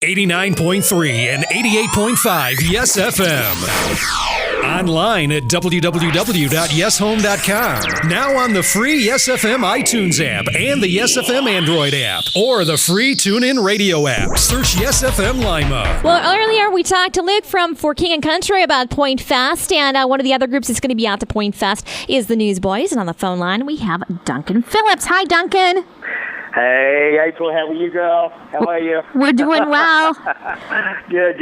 89.3 and 88.5 Yes FM. Online at www.yeshome.com. Now on the free Yes FM iTunes app and the Yes FM Android app, or the free TuneIn Radio app. Search Yes FM Lima. Well, earlier we talked to Luke from For King and Country about Pointfest, and one of the other groups that's going to be out to Pointfest is the Newsboys. And on the phone line we have Duncan Phillips. Hi, Duncan. Hey, April, how are you, girl? How are you? We're doing well. Good.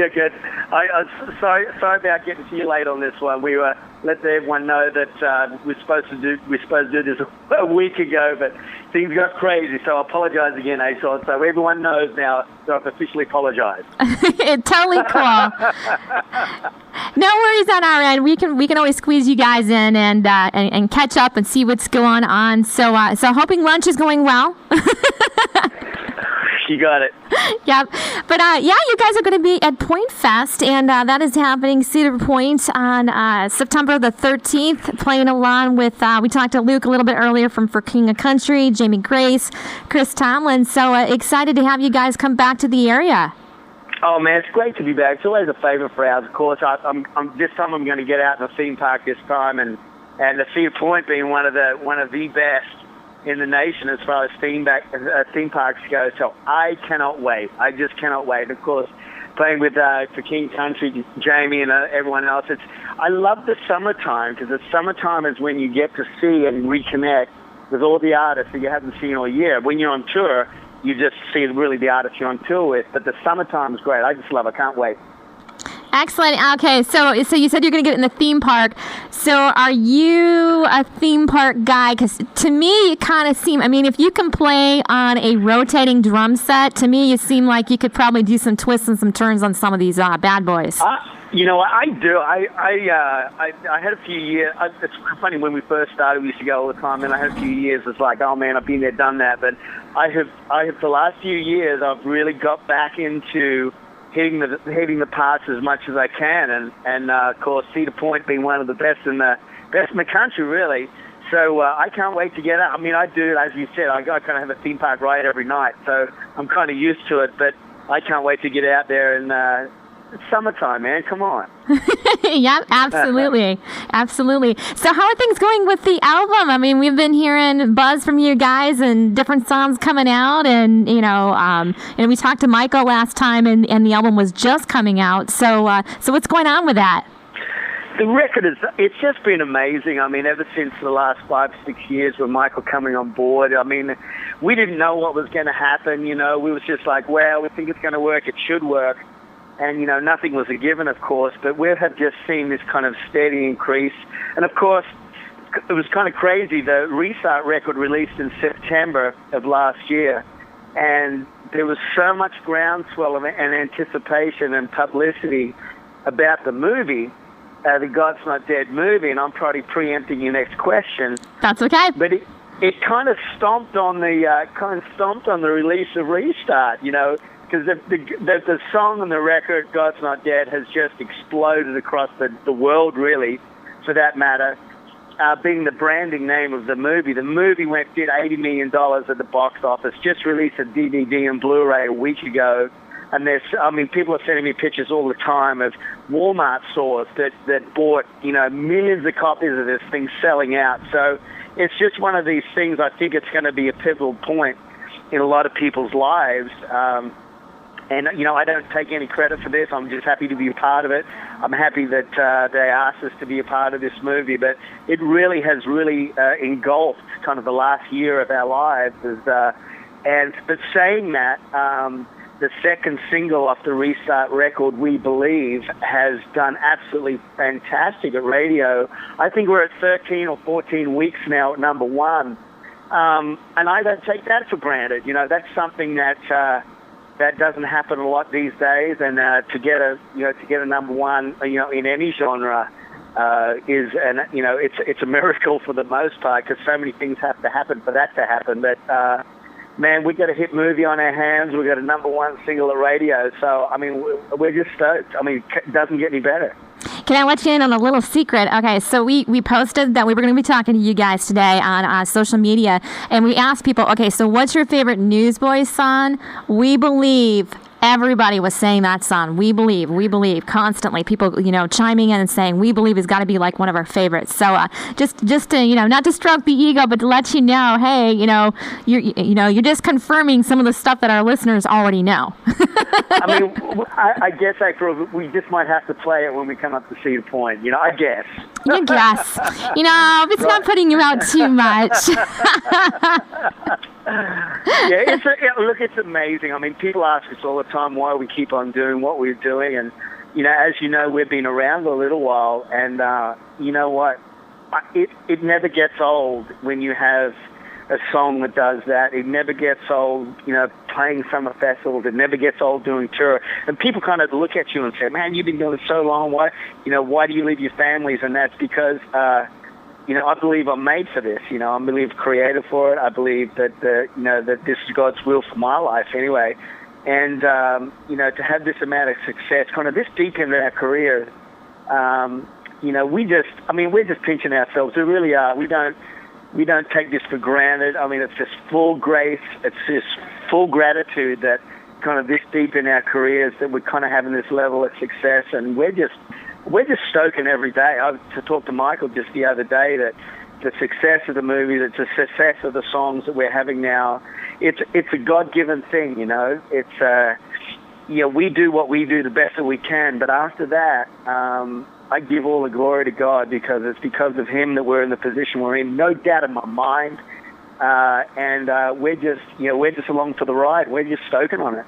Sorry about getting to you late on this one. We were let everyone know that we're supposed to do this a week ago, but things got crazy. So I apologize again, April. So everyone knows now. So I've officially apologized. Totally cool. No worries on our end. We can always squeeze you guys in and catch up and see what's going on. So hoping lunch is going well. You got it. Yep. But you guys are going to be at Pointfest, and that is happening Cedar Point on September the 13th, playing along with, we talked to Luke a little bit earlier from For King of Country, Jamie Grace, Chris Tomlin. So excited to have you guys come back to the area. Oh, man, it's great to be back. It's always a favorite for ours, of course. This time I'm going to get out in a theme park this time, and the Cedar Point being one of the best in the nation as far as theme parks go. So I cannot wait. I just cannot wait. Of course, playing with For King Country, Jamie and everyone else. I love the summertime, because the summertime is when you get to see and reconnect with all the artists that you haven't seen all year. When you're on tour, you just see really the artists you're on tour with. But the summertime is great. I just love it. I can't wait. Excellent. Okay, so you said you're going to get in the theme park. So are you a theme park guy? Because to me, it kind of seems, if you can play on a rotating drum set, to me, you seem like you could probably do some twists and some turns on some of these bad boys. You know, I do. I had a few years. It's funny, when we first started, we used to go all the time, and I had a few years. It's like, oh man, I've been there, done that. But I have the last few years, I've really got back into hitting the parts as much as I can, and of course Cedar Point being one of the best in the country, really. So I can't wait to get out. I do, as you said, I kind of have a theme park ride every night, so I'm kind of used to it. But I can't wait to get out there, and it's summertime, man. Come on. Yep, absolutely. Absolutely. So how are things going with the album? We've been hearing buzz from you guys and different songs coming out, and we talked to Michael last time, and the album was just coming out. So what's going on with that? The record it's just been amazing. Ever since the last 5-6 years with Michael coming on board, we didn't know what was going to happen. We was just like, well, we think it's going to work. It should work. And, nothing was a given, of course, but we have just seen this kind of steady increase. And, of course, it was kind of crazy. The Restart record released in September of last year, and there was so much groundswell and anticipation and publicity about the movie, the God's Not Dead movie, and I'm probably preempting your next question. That's okay. But it kind of stomped on the release of Restart, because the song and the record, God's Not Dead, has just exploded across the world, really, for that matter, being the branding name of the movie. The movie did $80 million at the box office, just released a DVD and Blu-ray a week ago, and people are sending me pictures all the time of Walmart stores that bought, millions of copies of this thing selling out. So it's just one of these things. I think it's going to be a pivotal point in a lot of people's lives. And, I don't take any credit for this. I'm just happy to be a part of it. I'm happy that they asked us to be a part of this movie. But it really has engulfed kind of the last year of our lives. But saying that, the second single off the Restart record, We Believe, has done absolutely fantastic at radio. I think we're at 13 or 14 weeks now at number one. And I don't take that for granted. That's something that doesn't happen a lot these days, and to get a number one, in any genre, it's a miracle for the most part, because so many things have to happen for that to happen. But man, we got a hit movie on our hands. We got a number one single at radio. So we're just stoked. It doesn't get any better. Can I let you in on a little secret? Okay, so we posted that we were going to be talking to you guys today on social media, and we asked people, okay, so what's your favorite Newsboys song? We Believe Everybody was saying that song. We believe, constantly. People, chiming in and saying, we believe has got to be like one of our favorites. So just to, not to stroke the ego, but to let you know, hey, you're just confirming some of the stuff that our listeners already know. I mean, I guess we just might have to play it when we come up to Cedar Point. I guess. You guess. It's not putting you out too much. Look, it's amazing. I mean, people ask us all the time why we keep on doing what we're doing, and as you know, we've been around a little while, and you know what? It never gets old when you have a song that does that. It never gets old, playing summer festivals. It never gets old doing tour. And people kind of look at you and say, "Man, you've been doing it so long. Why do you leave your families?" And that's because I believe I'm made for this. I believe created for it. I believe that that this is God's will for my life anyway. And to have this amount of success, kind of this deep into our career, we're just pinching ourselves. We really are. We don't take this for granted. I mean, it's just full grace. It's just full gratitude that kind of this deep in our careers that we're kind of having this level of success, and we're just stoking every day. I talked to Michael just the other day that the success of the movie, the success of the songs that we're having now, it's a God-given thing, It's we do what we do the best that we can, but after that, I give all the glory to God because it's because of Him that we're in the position we're in. No doubt in my mind, and we're just along for the ride. We're just stoking on it.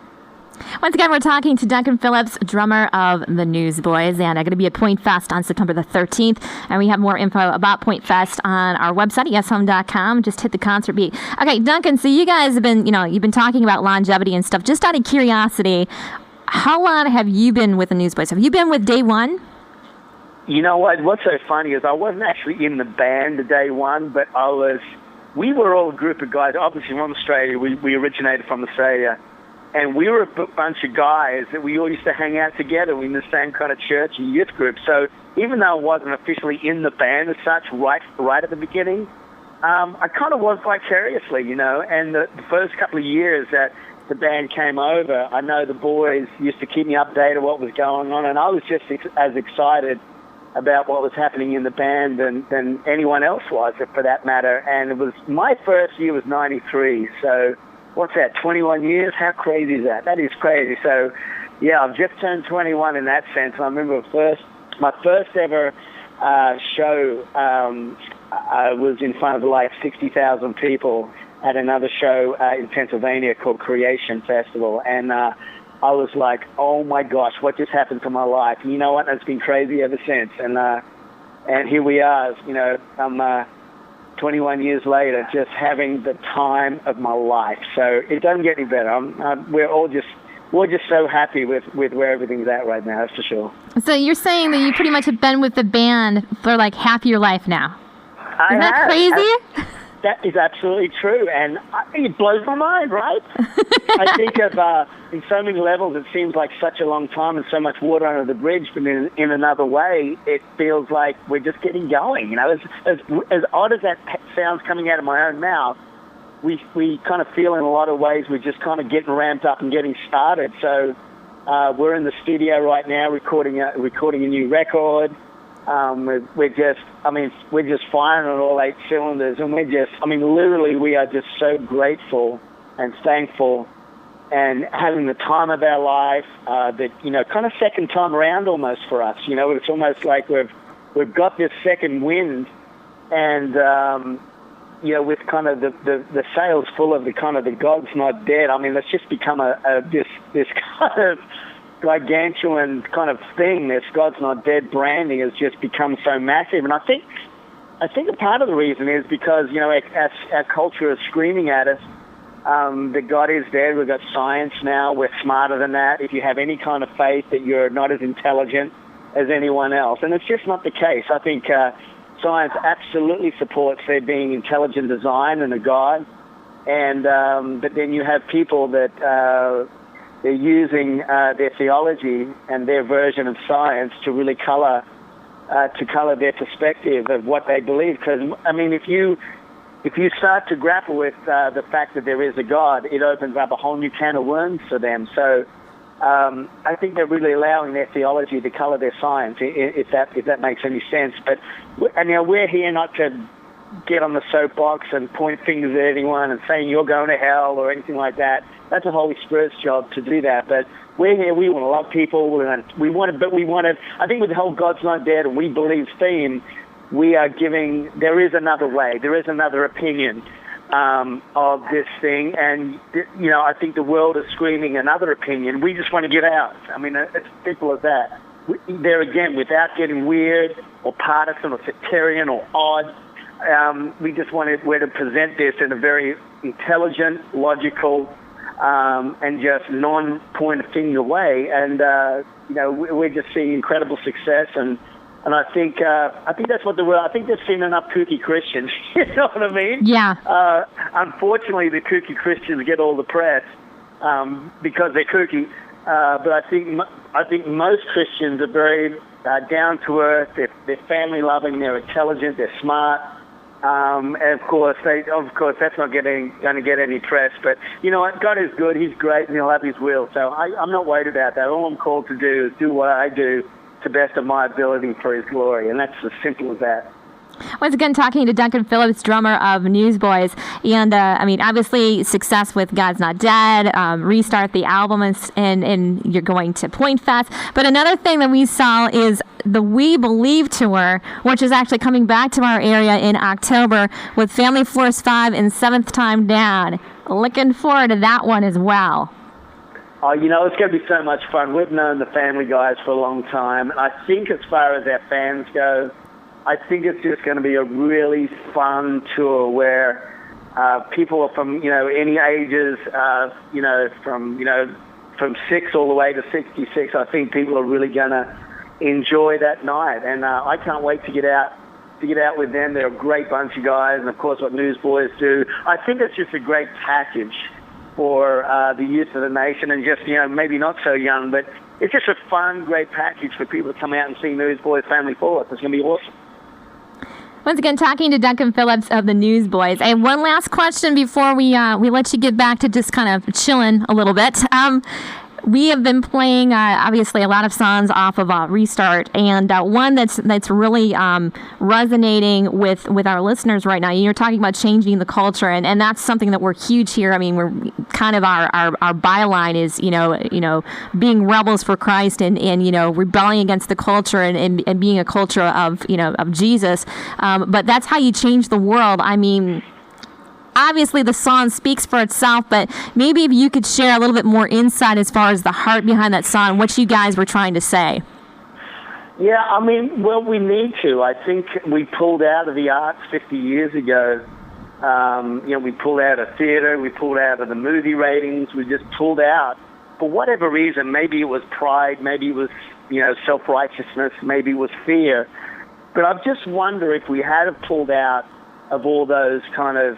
Once again, we're talking to Duncan Phillips, drummer of the Newsboys, and I'm going to be at Pointfest on September the 13th. And we have more info about Pointfest on our website, yeshome.com. Just hit the concert beat. Okay, Duncan, so you guys have been, you've been talking about longevity and stuff. Just out of curiosity, how long have you been with the Newsboys? Have you been with day one? You know what? What's so funny is I wasn't actually in the band day one, but we were all a group of guys, obviously from Australia. We originated from Australia. And we were a bunch of guys that we all used to hang out together. We were in the same kind of church and youth group. So even though I wasn't officially in the band as such right at the beginning, I kind of was vicariously, And the first couple of years that the band came over, I know the boys used to keep me updated what was going on, and I was just as excited about what was happening in the band than anyone else was, for that matter. And it was my first year was 93, so what's that, 21 years? How crazy is that? That is crazy. So, yeah, I've just turned 21 in that sense. I remember my first ever show was in front of like 60,000 people at another show in Pennsylvania called Creation Festival. And I was like, oh my gosh, what just happened to my life? And you know what? It's been crazy ever since. And here we are, I'm 21 years later, just having the time of my life. So it doesn't get any better. We're just so happy with where everything's at right now, that's for sure. So you're saying that you pretty much have been with the band for like half your life now. Isn't that crazy? That is absolutely true, and it blows my mind, right? I think of, in so many levels, it seems like such a long time and so much water under the bridge, but in another way, it feels like we're just getting going. As odd as that sounds coming out of my own mouth, we kind of feel in a lot of ways we're just kind of getting ramped up and getting started. So we're in the studio right now recording a new record. We're just firing on all 8 cylinders, and literally we are just so grateful and thankful and having the time of our life, that, kind of second time around almost for us. It's almost like we've got this second wind, and, with kind of the sails full of the kind of the God's not dead. That's just become this kind of gargantuan kind of thing. This God's not dead branding has just become so massive, and I think a part of the reason is because our culture is screaming at us that God is dead. We've got science now. We're smarter than that. If you have any kind of faith, that you're not as intelligent as anyone else, and it's just not the case. I think science absolutely supports there being intelligent design and a God, and but then you have people that they're using their theology and their version of science to really color their perspective of what they believe. Because if you start to grapple with the fact that there is a God, it opens up a whole new can of worms for them. So I think they're really allowing their theology to color their science, if that makes any sense. But we're here not to get on the soapbox and point fingers at anyone and saying you're going to hell or anything like that. That's the Holy Spirit's job to do that. But we're here. We want to love people. We want to. I think with the whole God's Not Dead and We Believe theme, we are giving. There is another way. There is another opinion of this thing, and I think the world is screaming another opinion. We just want to get out. I mean, it's simple as that. There again, without getting weird or partisan or sectarian or odd, we just wanted to present this in a very intelligent, logical, and just non-point of finger way. And we're just seeing incredible success, and I think that's what the world. I think they've seen enough kooky Christians. You know what I mean? Yeah. Unfortunately, the kooky Christians get all the press because they're kooky. But I think most Christians are very down to earth. They're family loving. They're intelligent. They're smart. And of course, that's not going to get any press. But you know what? God is good. He's great, and He'll have His will. So I'm not worried about that. All I'm called to do is do what I do to the best of my ability for His glory, and that's as simple as that. Once again, talking to Duncan Phillips, drummer of Newsboys, and obviously success with God's Not Dead, Restart the album, and you're going to Pointfest. But another thing that we saw is the We Believe tour, which is actually coming back to our area in October with Family Force 5 and Seventh Time Down. Looking forward to that one as well. Oh, it's going to be so much fun. We've known the Family guys for a long time, and I think as far as our fans go, I think it's just going to be a really fun tour where people are from any ages, from 6 all the way to 66. I think people are really going to enjoy that night, and I can't wait to get out with them. They're a great bunch of guys, and of course what Newsboys do. I think it's just a great package for the youth of the nation, and just maybe not so young, but it's just a fun, great package for people to come out and see Newsboys Family Force. It's going to be awesome. Once again, talking to Duncan Phillips of the Newsboys. And one last question before we let you get back to just kind of chilling a little bit. We have been playing, obviously, a lot of songs off of Restart, and one that's really resonating with our listeners right now. You're talking about changing the culture, and that's something that we're huge here. I mean, we're kind of our byline is being rebels for Christ and rebelling against the culture and being a culture of Jesus. But that's how you change the world. I mean, obviously the song speaks for itself, but maybe if you could share a little bit more insight as far as the heart behind that song, what you guys were trying to say. Yeah, I mean, well, we need to. I think we pulled out of the arts 50 years ago. We pulled out of theater, we pulled out of the movie ratings, we just pulled out. For whatever reason, maybe it was pride, maybe it was, self-righteousness, maybe it was fear. But I just wonder if we had have pulled out of all those kind of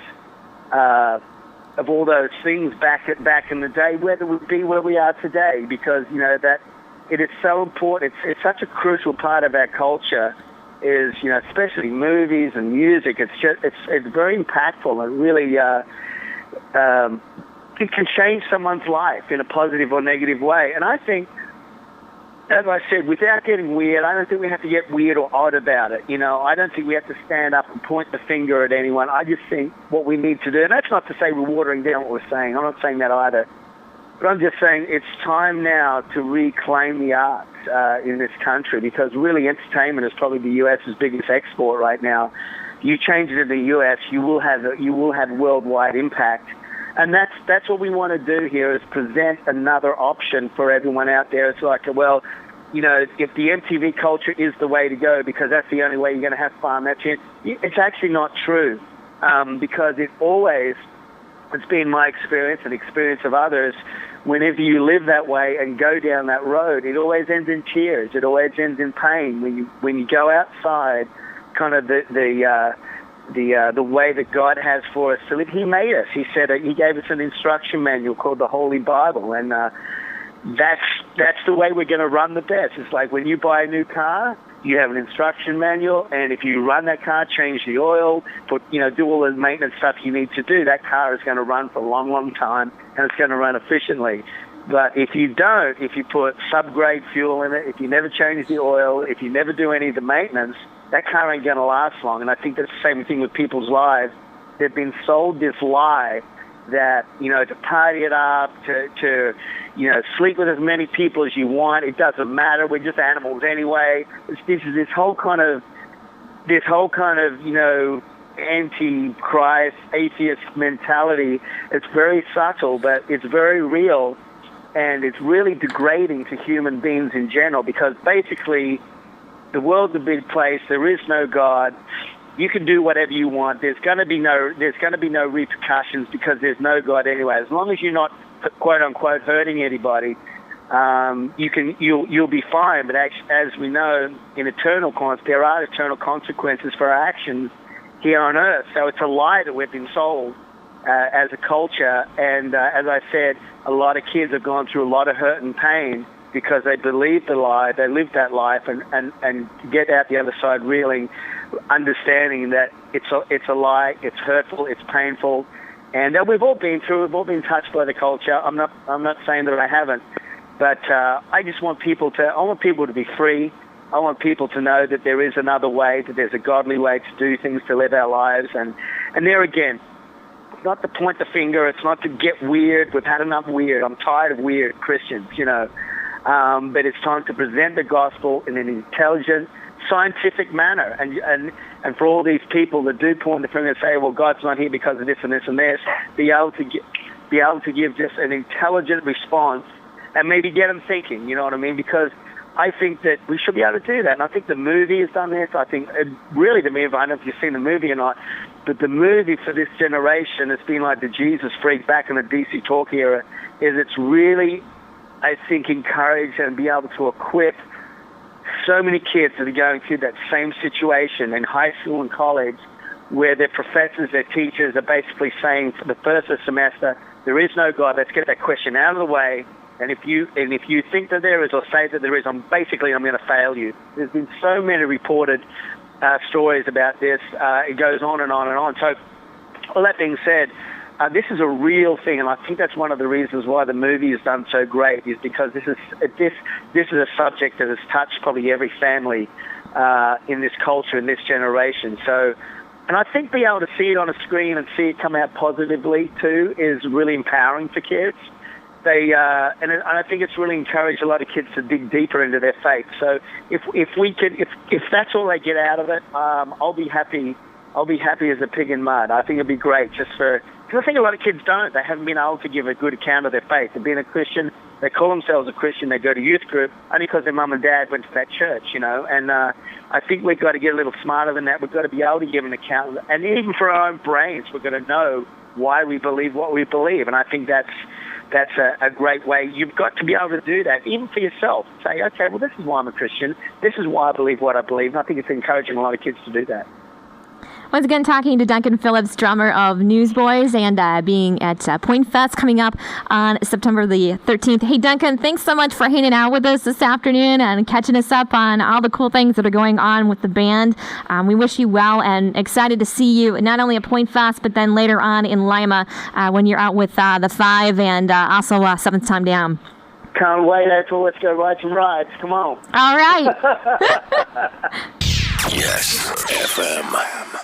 all those things back in the day, whether we'd be where we are today, because that it is so important. It's such a crucial part of our culture. Is especially movies and music. It's very impactful. It really it can change someone's life in a positive or negative way. And I think, as I said, without getting weird, I don't think we have to get weird or odd about it. I don't think we have to stand up and point the finger at anyone. I just think what we need to do, and that's not to say we're watering down what we're saying. I'm not saying that either. But I'm just saying it's time now to reclaim the arts in this country, because really entertainment is probably the U.S.'s biggest export right now. You change it in the U.S., you will have worldwide impact. And that's what we want to do here, is present another option for everyone out there. It's like, well, if the MTV culture is the way to go because that's the only way you're going to have fun, it's actually not true, because it's been my experience and experience of others, whenever you live that way and go down that road, it always ends in tears. It always ends in pain. When you go outside, kind of the way that God has for us to live. He made us. He said He gave us an instruction manual called the Holy Bible, and that's the way we're going to run the best. It's like when you buy a new car, you have an instruction manual, and if you run that car, change the oil, do all the maintenance stuff you need to do, that car is going to run for a long, long time, and it's going to run efficiently. But if you don't, if you put subgrade fuel in it, if you never change the oil, if you never do any of the maintenance, that car ain't going to last long. And I think that's the same thing with people's lives. They've been sold this lie that, to party it up, to sleep with as many people as you want. It doesn't matter. We're just animals anyway. This whole kind of, anti-Christ, atheist mentality. It's very subtle, but it's very real. And it's really degrading to human beings in general, because basically the world's a big place. There is no God. You can do whatever you want. There's going to be no repercussions because there's no God anyway. As long as you're not, quote unquote, hurting anybody, you'll be fine. But as we know, there are eternal consequences for our actions here on earth. So it's a lie that we've been sold as a culture. And as I said, a lot of kids have gone through a lot of hurt and pain because they believed the lie, they lived that life, and get out the other side reeling, understanding that it's a lie, it's hurtful, it's painful, and that we've all been touched by the culture. I'm not saying that I haven't, but I just want people to be free. I want people to know that there is another way, that there's a godly way to do things, to live our lives, and there again, it's not to point the finger, it's not to get weird. We've had enough weird. I'm tired of weird Christians, but it's time to present the gospel in an intelligent, scientific manner, and for all these people that do point the finger and say, well, God's not here because of this and this and this, be able to give just an intelligent response and maybe get them thinking, you know what I mean? Because I think that we should be able to do that, and I think the movie has done this. I think really the movie, I don't know if you've seen the movie or not, but the movie for this generation has been like the Jesus Freak back in the DC Talk era, is it's really, I think, encourage and be able to equip so many kids that are going through that same situation in high school and college, where their professors, their teachers are basically saying for the first semester, there is no God. Let's get that question out of the way. And if you think that there is, or say that there is, I'm going to fail you. There's been so many reported stories about this. It goes on and on and on. So, all that being said, this is a real thing, and I think that's one of the reasons why the movie has done so great, is because this is a subject that has touched probably every family in this culture, in this generation. So, and I think being able to see it on a screen and see it come out positively too is really empowering for kids. And I think it's really encouraged a lot of kids to dig deeper into their faith. So if that's all they get out of it, I'll be happy. I'll be happy as a pig in mud. I think it'd be great because I think a lot of kids don't. They haven't been able to give a good account of their faith. They've been a Christian. They call themselves a Christian. They go to youth group only because their mum and dad went to that church, And I think we've got to get a little smarter than that. We've got to be able to give an account. And even for our own brains, we've got to know why we believe what we believe. And I think that's a great way. You've got to be able to do that, even for yourself. Say, okay, well, this is why I'm a Christian. This is why I believe what I believe. And I think it's encouraging a lot of kids to do that. Once again, talking to Duncan Phillips, drummer of Newsboys, and being at Pointfest coming up on September the 13th. Hey, Duncan, thanks so much for hanging out with us this afternoon and catching us up on all the cool things that are going on with the band. We wish you well and excited to see you not only at Pointfest, but then later on in Lima when you're out with the Five and also Seventh Time Down. Can't wait, April. Let's go ride some rides. Come on. All right. Yes, FM.